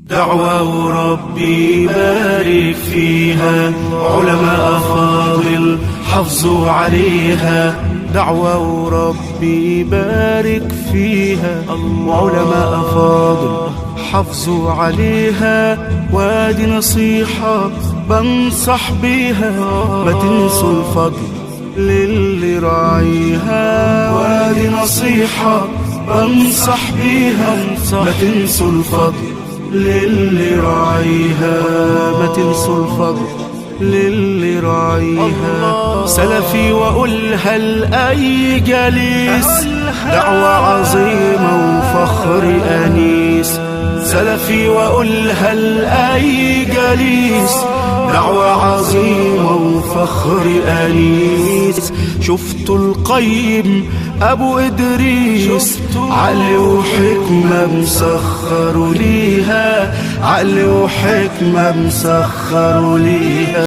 دعوة وربي يبارك فيها، علماء أفاضل حافظوا عليها. دعوة وربي يبارك فيها، وعلماء أفاضل حافظوا عليها. وادي نصيحة بنصح بيها، ما تنسوا الفضل للي راعيها. وادي نصيحة بنصح بيها، ما تنسوا الفضل للي راعيها. ما تنسوا الفضل للي راعيها. سلفي وأقولها لأي جليس، دعوة عظيمة وفخر أنيس. سلفي وأقولها لأي جليس، دعوة عظيمة وفخر أنيس. شفتوا القيم أبو إدريس، عقل وحكمة مسخروا ليها، عقل وحكمة مسخروا ليها.